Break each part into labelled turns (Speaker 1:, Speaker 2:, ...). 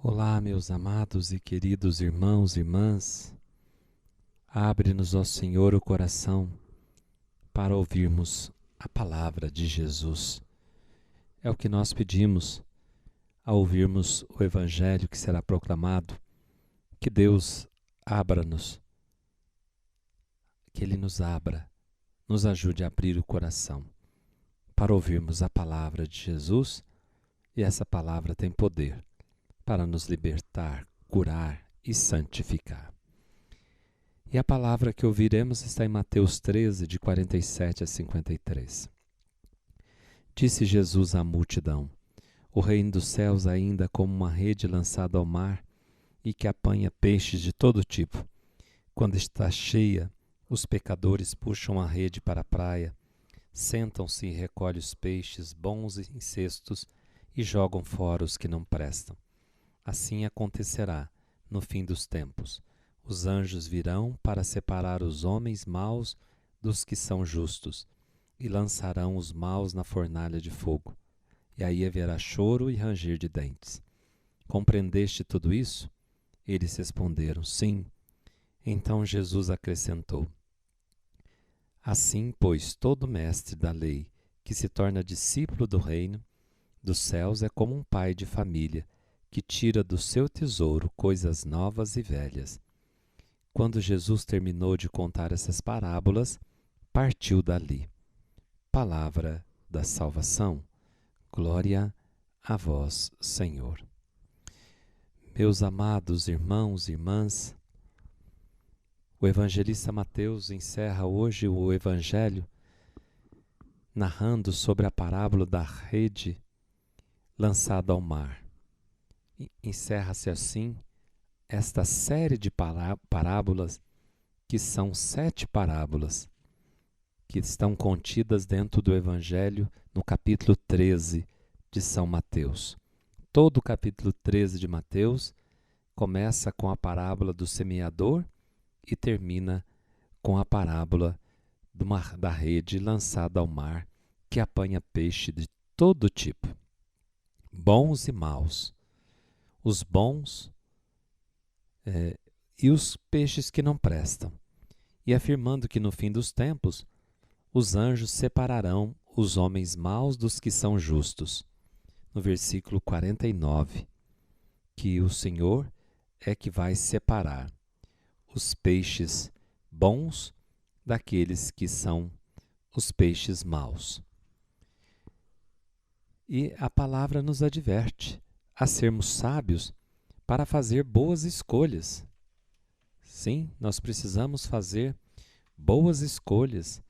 Speaker 1: Olá, meus amados e queridos irmãos e irmãs. Abre-nos, ó Senhor, o coração para ouvirmos a palavra de Jesus. É o que nós pedimos ao ouvirmos o Evangelho que será proclamado. Que Deus abra-nos, que Ele nos abra, nos ajude a abrir o coração para ouvirmos a palavra de Jesus, e essa palavra tem poder para nos libertar, curar e santificar. E a palavra que ouviremos está em Mateus 13, de 47 a 53. Disse Jesus à multidão: O reino dos céus ainda como uma rede lançada ao mar e que apanha peixes de todo tipo. Quando está cheia, os pecadores puxam a rede para a praia, sentam-se e recolhem os peixes bons em cestos e jogam fora os que não prestam. Assim acontecerá no fim dos tempos. Os anjos virão para separar os homens maus dos que são justos, e lançarão os maus na fornalha de fogo. E aí haverá choro e ranger de dentes. Compreendeste tudo isso? Eles responderam: Sim. Então Jesus acrescentou: Assim, pois, todo mestre da lei que se torna discípulo do reino dos céus é como um pai de família que tira do seu tesouro coisas novas e velhas. Quando Jesus terminou de contar essas parábolas, partiu dali. Palavra da salvação. Glória a vós, Senhor. Meus amados irmãos e irmãs, o evangelista Mateus encerra hoje o evangelho narrando sobre a parábola da rede lançada ao mar. Encerra-se assim esta série de parábolas, que são 7 parábolas, que estão contidas dentro do Evangelho no capítulo 13 de São Mateus. Todo o capítulo 13 de Mateus começa com a parábola do semeador e termina com a parábola da rede lançada ao mar, que apanha peixe de todo tipo, bons e maus. Os bons e os peixes que não prestam, e afirmando que no fim dos tempos os anjos separarão os homens maus dos que são justos. No versículo 49, que o Senhor é que vai separar os peixes bons daqueles que são os peixes maus. E a palavra nos adverte a sermos sábios para fazer boas escolhas. Sim, nós precisamos fazer boas escolhas,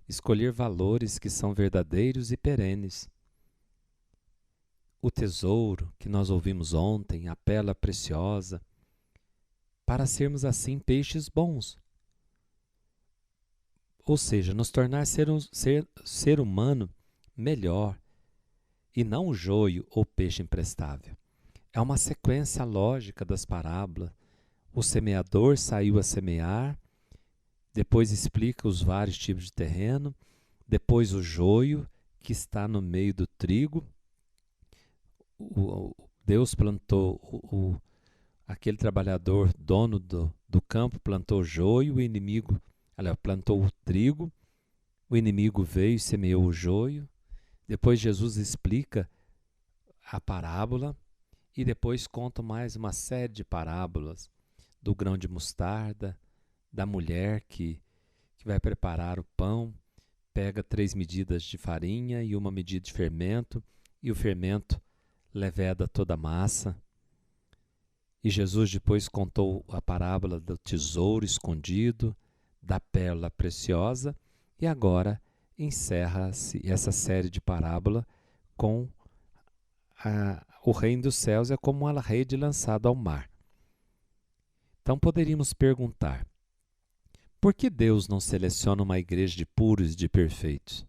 Speaker 1: escolher valores que são verdadeiros e perenes. O tesouro que nós ouvimos ontem, a pérola preciosa, para sermos assim peixes bons. Ou seja, nos tornar ser humano melhor, e não o joio ou peixe imprestável. É uma sequência lógica das parábolas. O semeador saiu a semear, depois explica os vários tipos de terreno, depois o joio, que está no meio do trigo. Deus plantou, aquele trabalhador, dono do campo, plantou o joio, o inimigo, plantou o trigo, o inimigo veio e semeou o joio. Depois Jesus explica a parábola e depois conta mais uma série de parábolas do grão de mostarda, da mulher que vai preparar o pão, pega 3 medidas de farinha e 1 medida de fermento, e o fermento leveda toda a massa. E Jesus depois contou a parábola do tesouro escondido, da pérola preciosa, e agora encerra-se essa série de parábola com o reino dos céus é como uma rede lançada ao mar. Então poderíamos perguntar: por que Deus não seleciona uma igreja de puros e de perfeitos?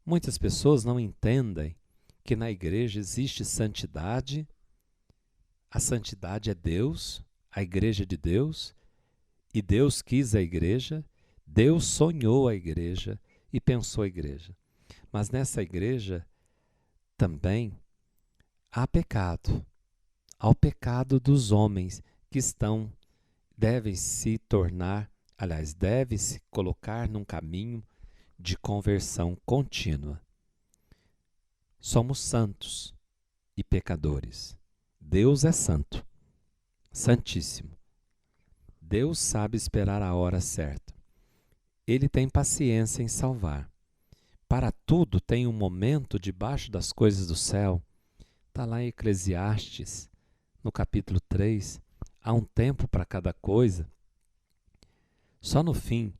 Speaker 1: Muitas pessoas não entendem que na igreja existe santidade. A santidade é Deus, a igreja é de Deus, e Deus quis a igreja, Deus sonhou a igreja e pensou a igreja. Mas nessa igreja também há pecado, ao pecado dos homens que devem se colocar num caminho de conversão contínua. Somos santos e pecadores. Deus é santo, santíssimo. Deus sabe esperar a hora certa. Ele tem paciência em salvar. Para tudo tem um momento debaixo das coisas do céu. Está lá em Eclesiastes, no capítulo 3. Há um tempo para cada coisa. Só no fim,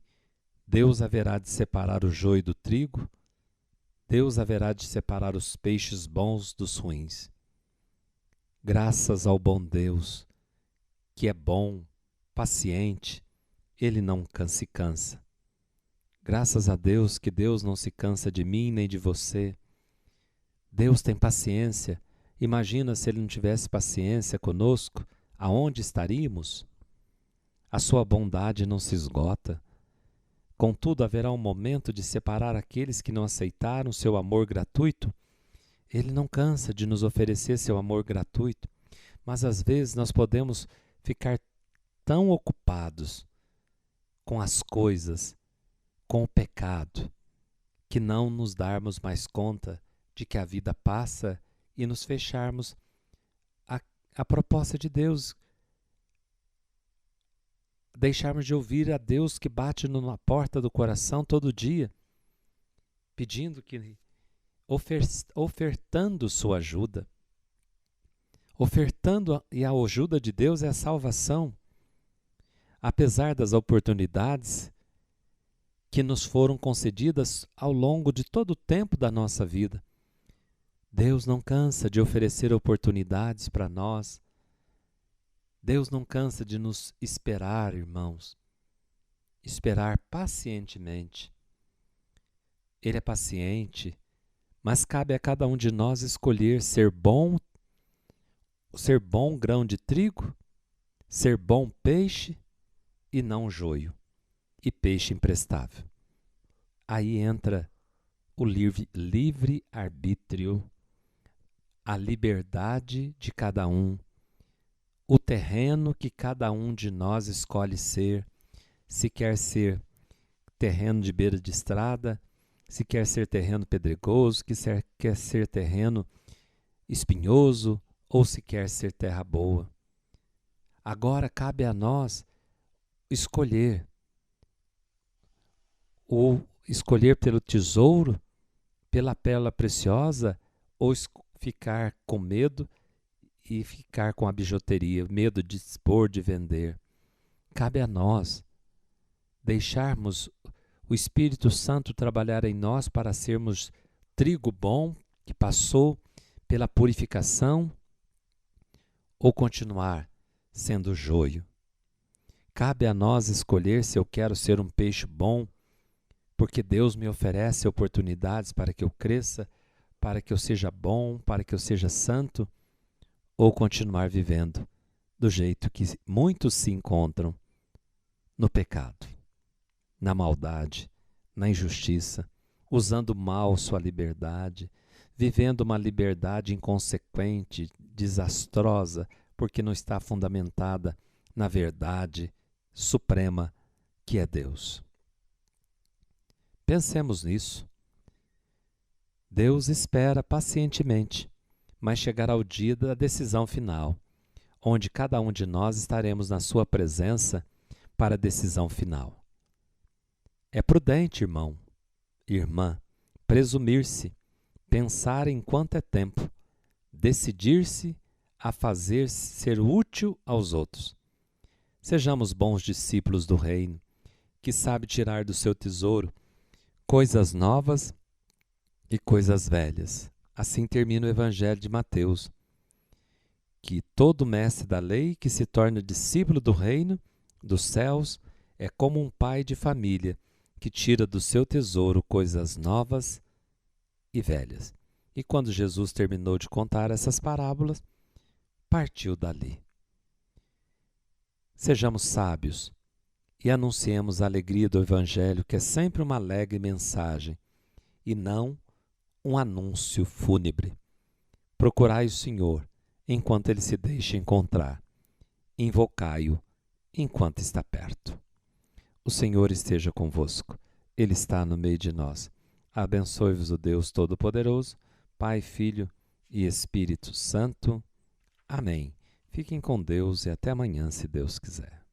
Speaker 1: Deus haverá de separar o joio do trigo. Deus haverá de separar os peixes bons dos ruins. Graças ao bom Deus, que é bom, paciente, Ele não se cansa. Graças a Deus que Deus não se cansa de mim nem de você. Deus tem paciência. Imagina se Ele não tivesse paciência conosco, aonde estaríamos? A sua bondade não se esgota. Contudo, haverá um momento de separar aqueles que não aceitaram seu amor gratuito. Ele não cansa de nos oferecer seu amor gratuito, mas às vezes nós podemos ficar tão ocupados com as coisas, com o pecado, que não nos darmos mais conta de que a vida passa e nos fecharmos à proposta de Deus, deixarmos de ouvir a Deus que bate na porta do coração todo dia, pedindo ofertando sua ajuda. E a ajuda de Deus é a salvação. Apesar das oportunidades que nos foram concedidas ao longo de todo o tempo da nossa vida, Deus não cansa de oferecer oportunidades para nós. Deus não cansa de nos esperar, irmãos. Esperar pacientemente. Ele é paciente, mas cabe a cada um de nós escolher ser bom grão de trigo, ser bom peixe e não joio, e peixe imprestável. Aí entra o livre-arbítrio, a liberdade de cada um, o terreno que cada um de nós escolhe ser, se quer ser terreno de beira de estrada, se quer ser terreno pedregoso, quer ser terreno espinhoso, ou se quer ser terra boa. Agora cabe a nós escolher, ou escolher pelo tesouro, pela pérola preciosa, ou ficar com medo e ficar com a bijuteria, medo de expor, de vender. Cabe a nós deixarmos o Espírito Santo trabalhar em nós para sermos trigo bom que passou pela purificação, ou continuar sendo joio. Cabe a nós escolher se eu quero ser um peixe bom, porque Deus me oferece oportunidades para que eu cresça, para que eu seja bom, para que eu seja santo, ou continuar vivendo do jeito que muitos se encontram, no pecado, na maldade, na injustiça, usando mal sua liberdade, vivendo uma liberdade inconsequente, desastrosa, porque não está fundamentada na verdade suprema que é Deus. Pensemos nisso. Deus espera pacientemente, mas chegará o dia da decisão final, onde cada um de nós estaremos na sua presença para a decisão final. É prudente, irmão, irmã, presumir-se, pensar enquanto é tempo, decidir-se a fazer ser útil aos outros. Sejamos bons discípulos do reino, que sabe tirar do seu tesouro coisas novas e coisas velhas. Assim termina o Evangelho de Mateus, que todo mestre da lei que se torna discípulo do reino dos céus é como um pai de família que tira do seu tesouro coisas novas e velhas. E quando Jesus terminou de contar essas parábolas, partiu dali. Sejamos sábios e anunciemos a alegria do Evangelho, que é sempre uma alegre mensagem e não um anúncio fúnebre. Procurai o Senhor enquanto ele se deixa encontrar. Invocai-o enquanto está perto. O Senhor esteja convosco. Ele está no meio de nós. Abençoe-vos o Deus Todo-Poderoso, Pai, Filho e Espírito Santo. Amém. Fiquem com Deus e até amanhã, se Deus quiser.